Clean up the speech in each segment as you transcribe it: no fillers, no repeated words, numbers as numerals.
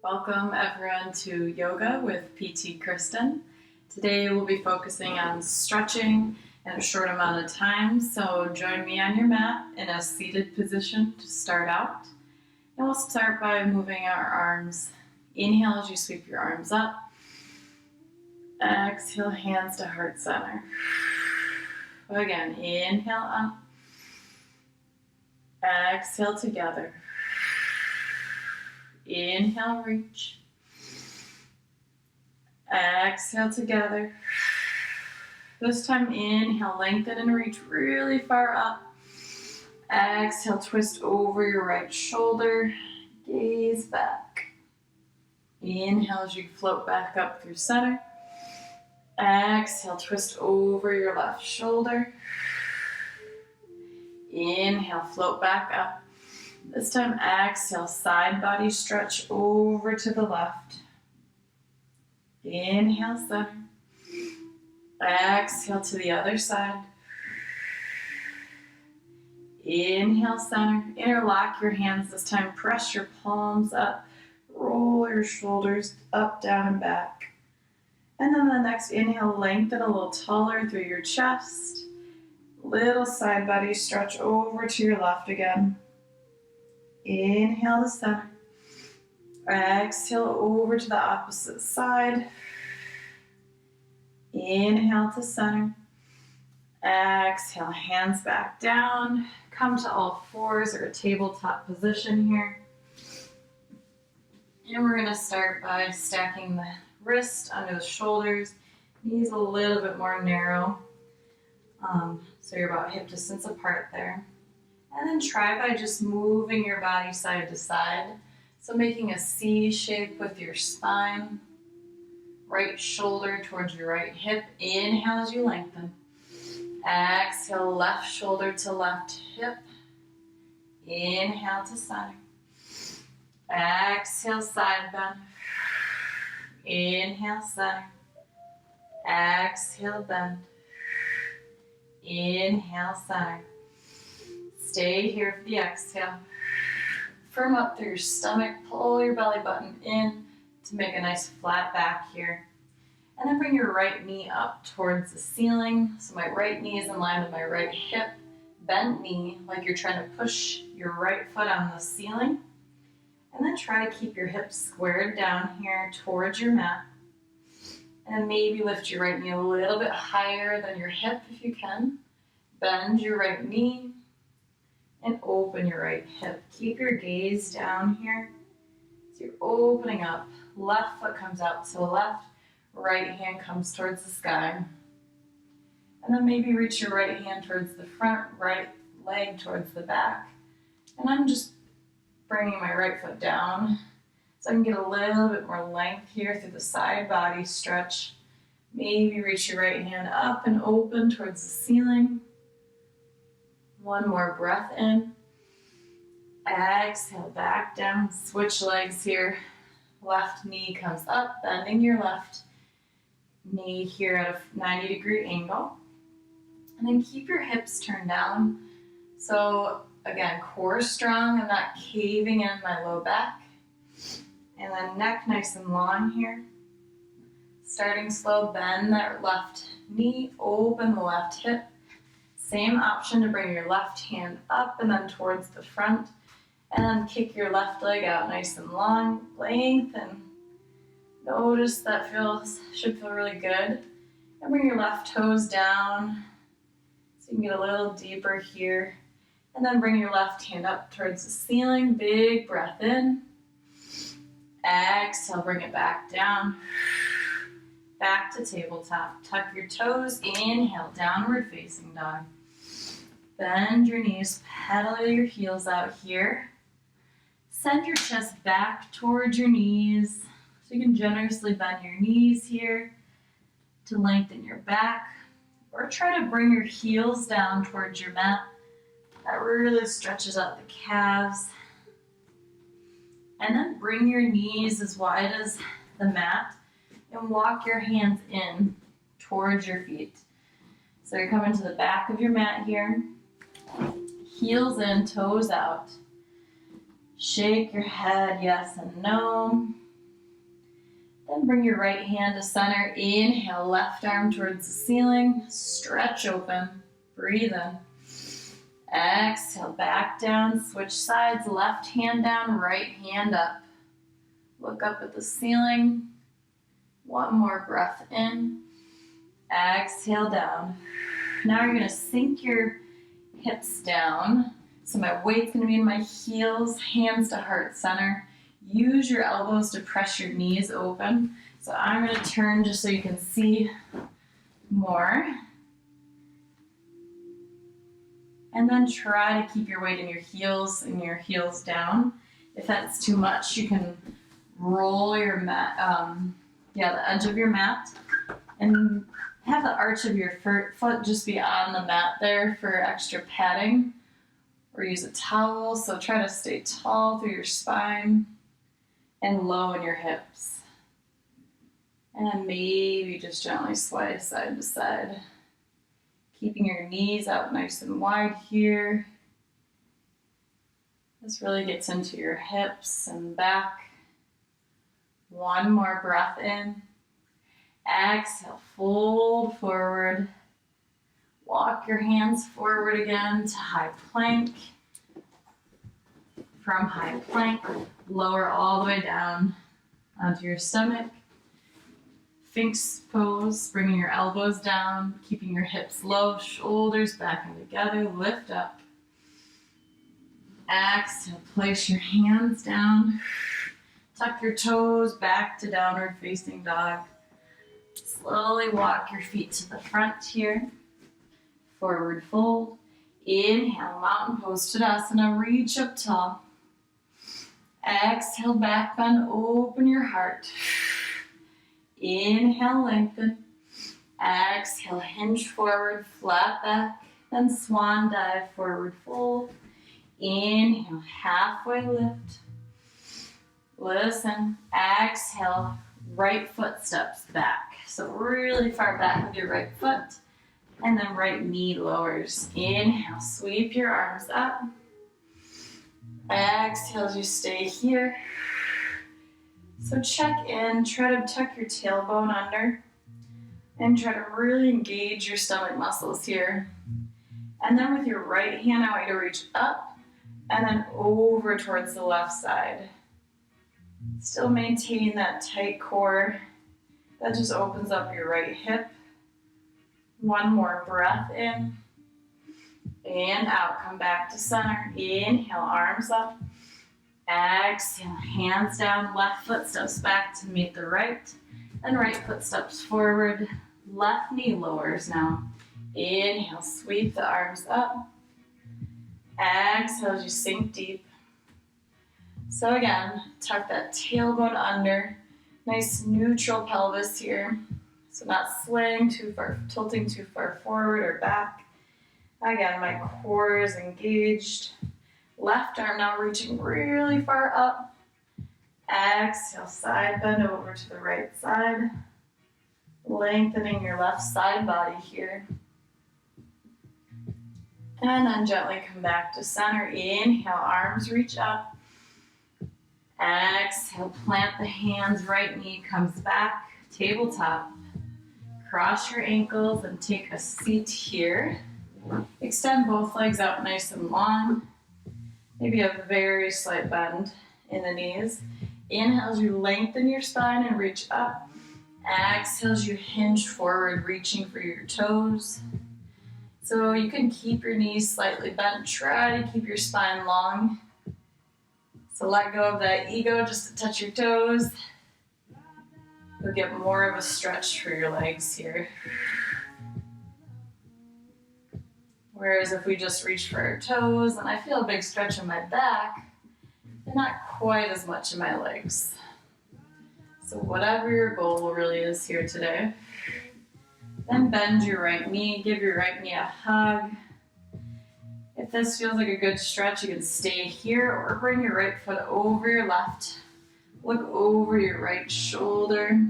Welcome everyone to Yoga with PT Kristen. Today we'll be focusing on stretching in a short amount of time, so join me on your mat in a seated position to start out. And we'll start by moving our arms. Inhale as you sweep your arms up. Exhale, hands to heart center. Again, inhale up. Exhale together. Inhale, reach. Exhale together. This time, inhale, lengthen and reach really far up. Exhale, twist over your right shoulder. Gaze back. Inhale as you float back up through center. Exhale, twist over your left shoulder. Inhale, float back up. This time, exhale, side body stretch over to the left. Inhale, center. Exhale to the other side. Inhale, center. Interlock your hands this time. Press your palms up. Roll your shoulders up, down, and back. And then the next inhale, lengthen a little taller through your chest. Little side body stretch over to your left again. Inhale to center. Exhale over to the opposite side. Inhale to center. Exhale, hands back down. Come to all fours or a tabletop position here. And we're going to start by stacking the wrist under the shoulders. Knees a little bit more narrow. So you're about hip distance apart there. And then try by just moving your body side to side. So making a C shape with your spine. Right shoulder towards your right hip. Inhale as you lengthen. Exhale, left shoulder to left hip. Inhale to center. Exhale, side bend. Inhale, center. Exhale, bend. Inhale, center. Stay here for the exhale. Firm up through your stomach. Pull your belly button in to make a nice flat back here. And then bring your right knee up towards the ceiling. So my right knee is in line with my right hip. Bent knee, like you're trying to push your right foot on the ceiling. And then try to keep your hips squared down here towards your mat. And maybe lift your right knee a little bit higher than your hip if you can. Bend your right knee. And open your right hip. Keep your gaze down here. So you're opening up. Left foot comes out to the left. Right hand comes towards the sky. And then maybe reach your right hand towards the front, right leg towards the back. And I'm just bringing my right foot down so I can get a little bit more length here through the side body stretch. Maybe reach your right hand up and open towards the ceiling. One more breath in. Exhale, back down. Switch legs here. Left knee comes up, bending your left knee here at a 90-degree angle. And then keep your hips turned down. So again, core strong. I'm not caving in my low back. And then neck nice and long here. Starting slow, bend that left knee, open the left hip. Same option to bring your left hand up and then towards the front. And then kick your left leg out nice and long. Lengthen. Notice that should feel really good. And bring your left toes down so you can get a little deeper here. And then bring your left hand up towards the ceiling. Big breath in. Exhale, bring it back down. Back to tabletop. Tuck your toes. Inhale, downward facing dog. Bend your knees, pedal your heels out here. Send your chest back towards your knees. So you can generously bend your knees here to lengthen your back. Or try to bring your heels down towards your mat. That really stretches out the calves. And then bring your knees as wide as the mat and walk your hands in towards your feet. So you're coming to the back of your mat here. Heels in, toes out. Shake your head, yes and no. Then bring your right hand to center. Inhale, left arm towards the ceiling. Stretch open. Breathe in. Exhale, back down. Switch sides. Left hand down, right hand up. Look up at the ceiling. One more breath in. Exhale down. Now you're going to sink your hips down. So my weight's going to be in my heels, hands to heart center. Use your elbows to press your knees open. So I'm going to turn just so you can see more. And then try to keep your weight in your heels and your heels down. If that's too much, you can roll your mat, the edge of your mat, and have the arch of your foot just be on the mat there for extra padding. Or use a towel, so try to stay tall through your spine and low in your hips. And then maybe just gently sway side to side. Keeping your knees out nice and wide here. This really gets into your hips and back. One more breath in. Exhale, fold forward. Walk your hands forward again to high plank. From high plank, lower all the way down onto your stomach. Sphinx pose, bringing your elbows down, keeping your hips low, shoulders back and together, lift up. Exhale, place your hands down. Tuck your toes back to downward facing dog. Slowly walk your feet to the front here. Forward fold. Inhale, mountain pose, Tadasana, reach up tall. Exhale, back bend, open your heart. Inhale, lengthen. Exhale, hinge forward, flat back. Then swan dive, forward fold. Inhale, halfway lift. Listen. Exhale, right foot steps back. So really far back with your right foot. And then right knee lowers. Inhale, sweep your arms up. Exhale as you stay here. So check in, try to tuck your tailbone under. And try to really engage your stomach muscles here. And then with your right hand, I want you to reach up and then over towards the left side. Still maintain that tight core. That just opens up your right hip. One more breath in and out. Come back to center. Inhale, arms up. Exhale, hands down. Left foot steps back to meet the right. And right foot steps forward. Left knee lowers now. Inhale, sweep the arms up. Exhale as you sink deep. So again, tuck that tailbone under. Nice neutral pelvis here. So not swaying too far, tilting too far forward or back. Again, my core is engaged. Left arm now reaching really far up. Exhale, side bend over to the right side. Lengthening your left side body here. And then gently come back to center. Inhale, arms reach up. Exhale, plant the hands, right knee comes back, tabletop. Cross your ankles and take a seat here. Extend both legs out nice and long. Maybe a very slight bend in the knees. Inhale as you lengthen your spine and reach up. Exhale as you hinge forward, reaching for your toes. So you can keep your knees slightly bent. Try to keep your spine long. So let go of that ego just to touch your toes. You'll get more of a stretch for your legs here. Whereas if we just reach for our toes, and I feel a big stretch in my back, and not quite as much in my legs. So whatever your goal really is here today, then bend your right knee, give your right knee a hug. If this feels like a good stretch, you can stay here or bring your right foot over your left. Look over your right shoulder.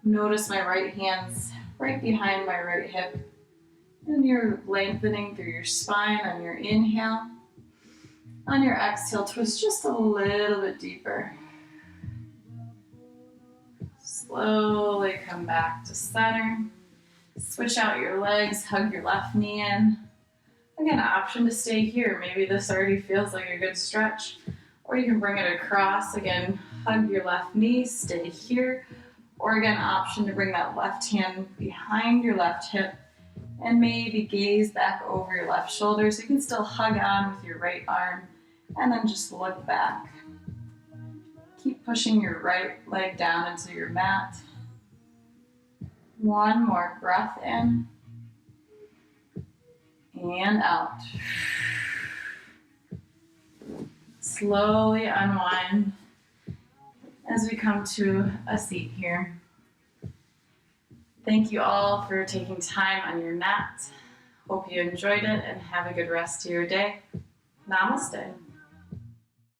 Notice my right hand's right behind my right hip. And you're lengthening through your spine on your inhale. On your exhale, twist just a little bit deeper. Slowly come back to center. Switch out your legs, hug your left knee in. Again, option to stay here. Maybe this already feels like a good stretch. Or you can bring it across. Again, hug your left knee, stay here. Or again, option to bring that left hand behind your left hip and maybe gaze back over your left shoulder so you can still hug on with your right arm and then just look back. Keep pushing your right leg down into your mat. One more breath in and out. Slowly unwind as we come to a seat here. Thank you all for taking time on your mat. Hope you enjoyed it and have a good rest of your day. Namaste.